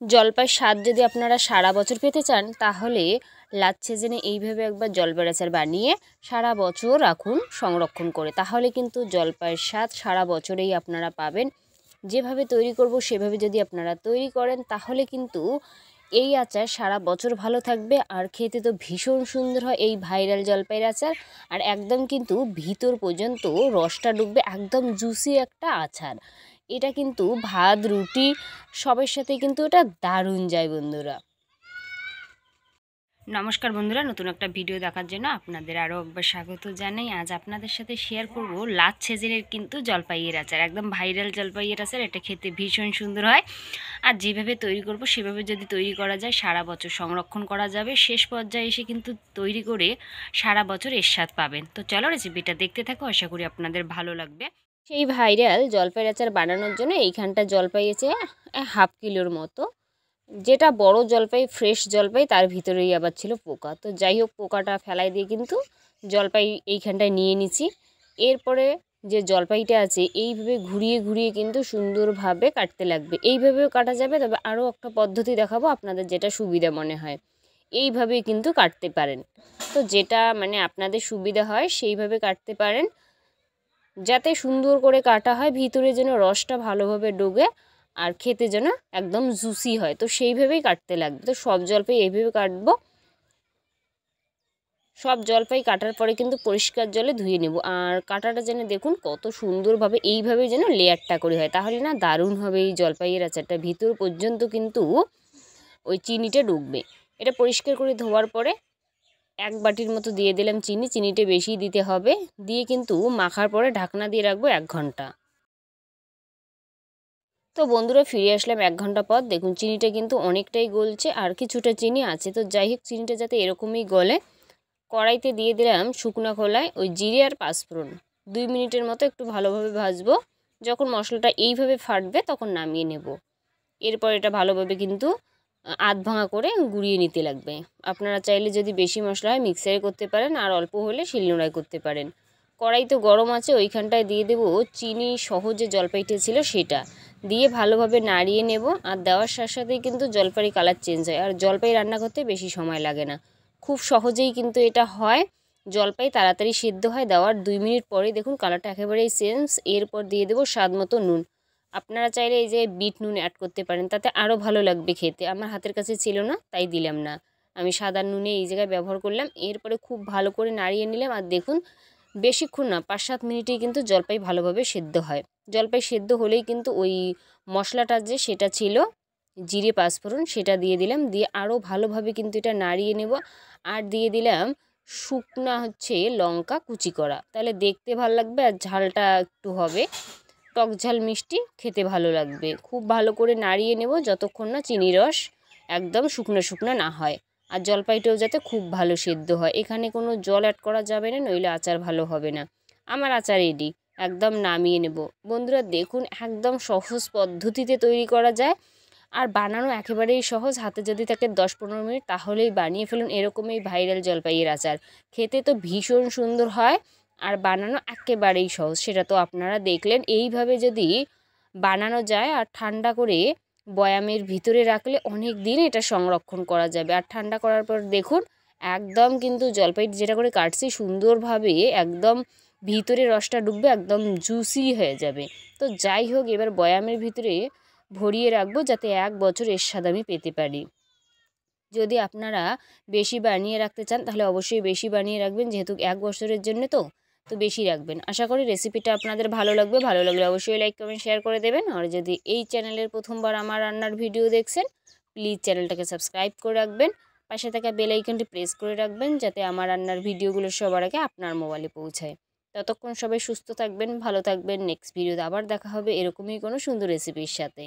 জলপাইয়ের স্বাদ যদি আপনারা সারা বছর পেতে চান তাহলে লাস্ট সিজনে এইভাবে একবার জলপাইয়ের আচার বানিয়ে সারা বছর রাখুন সংরক্ষণ করে, তাহলে কিন্তু জলপাইয়ের স্বাদ সারা বছরেই আপনারা পাবেন। যেভাবে তৈরি করব সেভাবে যদি আপনারা তৈরি করেন তাহলে কিন্তু এই আচার সারা বছর ভালো থাকবে। আর খেতে তো ভীষণ সুন্দর হয় এই ভাইরাল জলপাইয়ের আচার, আর একদম কিন্তু ভিতর পর্যন্ত রসটা ডুববে, একদম জুসি একটা আচার। এটা কিন্তু ভাত রুটি সবের সাথে কিন্তু এটা দারুণ যায় বন্ধুরা। নমস্কার বন্ধুরা, নতুন একটা ভিডিও দেখার জন্য আপনাদের আরও একবার স্বাগত জানাই। আজ আপনাদের সাথে শেয়ার করব লাস্ট সিজনের কিন্তু জলপাইয়ের আচার, একদম ভাইরাল জলপাইয়ের আচার। এটা খেতে ভীষণ সুন্দর হয়, আর যেভাবে তৈরি করব সেভাবে যদি তৈরি করা যায় সারা বছর সংরক্ষণ করা যাবে। শেষ পর্যায়ে এসে কিন্তু তৈরি করে সারা বছর এর স্বাদ পাবেন। তো চলো রেসিপিটা দেখতে থাকো, আশা করি আপনাদের ভালো লাগবে। সেই ভাইরাল জলপাইয়ের আচার বানানোর জন্য এইখানটা জলপাই আছে 1/2 কিলোর মতো। যেটা বড় জলপাই, ফ্রেশ জলপাই, তার ভিতরেই আবার ছিল পোকা। তো যাই হোক, পোকাটা ফেলাই দিয়ে কিন্তু জলপাই এইখানটায় নিয়ে নিচ্ছি। এরপরে যে জলপাইটা আছে এইভাবে ঘুরিয়ে ঘুরিয়ে কিন্তু সুন্দরভাবে কাটতে লাগবে। এইভাবেও কাটা যাবে, তবে আরও একটা পদ্ধতি দেখাবো আপনাদের, যেটা সুবিধা মনে হয় এইভাবেই কিন্তু কাটতে পারেন। তো যেটা মানে আপনাদের সুবিধা হয় সেইভাবে কাটতে পারেন, যাতে সুন্দর করে কাটা হয়, ভিতরে যেন রসটা ভালোভাবে ঢোকে আর খেতে যেন একদম জুসি হয়। তো সেইভাবেই কাটতে লাগবে। তো সব জলপাই এইভাবে কাটবো। সব জলপাই কাটার পরে কিন্তু পরিষ্কার জলে ধুয়ে নেব। আর কাটাটা যেন দেখুন কত সুন্দরভাবে এইভাবে যেন লেয়ারটা করে হয়, তাহলে না দারুণ হবে এই জলপাইয়ের আচারটা। ভিতর পর্যন্ত কিন্তু ওই চিনিটা ঢুকবে। এটা পরিষ্কার করে ধোয়ার পরে 1 বাটির মতো দিয়ে দিলাম চিনি। চিনিটা বেশি দিতে হবে। দিয়ে কিন্তু মাখার পরে ঢাকনা দিয়ে রাখবো 1 ঘন্টা। তো বন্ধুরা ফিরে আসলাম 1 ঘন্টা পর। দেখুন চিনিটা কিন্তু অনেকটাই গলছে, আর কিছুটা চিনি আছে। তো যাই হোক, চিনিটা যাতে এরকমই গলে, কড়াইতে দিয়ে দিলাম শুকনো খোলায় ওই জিরে আর পাঁচফোড়ন। 2 মিনিটের মতো একটু ভালোভাবে ভাজবো। যখন মশলাটা এইভাবে ফাটবে তখন নামিয়ে নেব। এরপর এটা ভালোভাবে কিন্তু আধ ভাঙা করে গুঁড়িয়ে নিতে লাগবে। আপনারা চাইলে যদি বেশি মশলা হয় মিক্সারে করতে পারেন, আর অল্প হলে শিলনোড়ায় করতে পারেন। কড়াই তো গরম আছে, ওইখানটায় দিয়ে দেবো চিনি সহ যে জলপাইটা ছিল সেটা দিয়ে ভালোভাবে নাড়িয়ে নেব। আর দেওয়ার সাথে সাথেই কিন্তু জলপাইয়ের কালার চেঞ্জ হয়, আর জলপাই রান্না করতে বেশি সময় লাগে না, খুব সহজেই কিন্তু এটা হয়। জলপাই তাড়াতাড়ি সিদ্ধ হয়। দেওয়ার 2 মিনিট পরেই দেখুন কালারটা একেবারেই চেঞ্জ। এরপর দিয়ে দেবো স্বাদ মতো নুন। আপনারা চাইলে এই যে বিট নুন অ্যাড করতে পারেন, তাতে আরও ভালো লাগবে খেতে। আমার হাতের কাছে ছিল না তাই দিলাম না, আমি সাদা নুনে এই জায়গায় ব্যবহার করলাম। এরপরে খুব ভালো করে নাড়িয়ে নিলাম। আর দেখুন বেশিক্ষণ না, 5-7 মিনিটেই কিন্তু জলপাই ভালোভাবে সেদ্ধ হয়। জলপাই সেদ্ধ হলেই কিন্তু ওই মশলাটা যে সেটা ছিল জিরে পাঁচফোড়ন সেটা দিয়ে দিলাম। দিয়ে আরও ভালোভাবে কিন্তু এটা নাড়িয়ে নেব। আর দিয়ে দিলাম শুকনা লঙ্কা কুচি করা, তাহলে দেখতে ভালো লাগবে আর ঝালটা একটু হবে টক ঝাল মিষ্টি, খেতে ভালো লাগবে। খুব ভালো করে নাড়িয়ে নেব যতক্ষণ না চিনি রস একদম শুকনো শুকনো না হয়। আর জলপাইটাও যাতে খুব ভালো সেদ্ধ হয়। এখানে কোনো জল অ্যাড করা যাবে না, নইলে আচার ভালো হবে না। আমার আচার রেডি, একদম নামিয়ে নেব। বন্ধুরা দেখুন একদম সহজ পদ্ধতিতে তৈরি করা যায়, আর বানানো একেবারেই সহজ। হাতে যদি থাকে 10-15 মিনিট তাহলেই বানিয়ে ফেলুন এরকমই ভাইরাল জলপাইয়ের আচার। খেতে তো ভীষণ সুন্দর হয়, আর বানানো একেবারেই সহজ, সেটা তো আপনারা দেখলেন। এইভাবে যদি বানানো যায় আর ঠান্ডা করে বয়ামের ভিতরে রাখলে অনেক দিন এটা সংরক্ষণ করা যাবে। আর ঠান্ডা করার পর দেখুন একদম কিন্তু জলপাই যেটা করে কাটছি সুন্দরভাবে একদম ভিতরে রসটা ডুববে, একদম জুসি হয়ে যাবে। তো যাই হোক, এবার বয়ামের ভিতরে ভরিয়ে রাখবো যাতে 1 বছর এর স্বাদ আমি পেতে পারি। যদি আপনারা বেশি বানিয়ে রাখতে চান তাহলে অবশ্যই বেশি বানিয়ে রাখবেন, যেহেতু 1 বছরের জন্য তো বেশি রাখবেন। আশা করি রেসিপিটা আপনাদের ভালো লাগবে। ভালো লাগলে অবশ্যই লাইক কমেন্ট শেয়ার করে দেবেন। আর যদি এই চ্যানেলের প্রথমবার আমার রান্নার ভিডিও দেখছেন, প্লিজ চ্যানেলটাকে সাবস্ক্রাইব করে রাখবেন। পাশে থাকা বেল আইকনটি প্রেস করে রাখবেন যাতে আমার রান্নার ভিডিওগুলো সবার আগে আপনার মোবাইলে পৌঁছায়। ততক্ষণ সবাই সুস্থ থাকবেন, ভালো থাকবেন। নেক্সট ভিডিওতে আবার দেখা হবে এরকমই কোনো সুন্দর রেসিপির সাথে।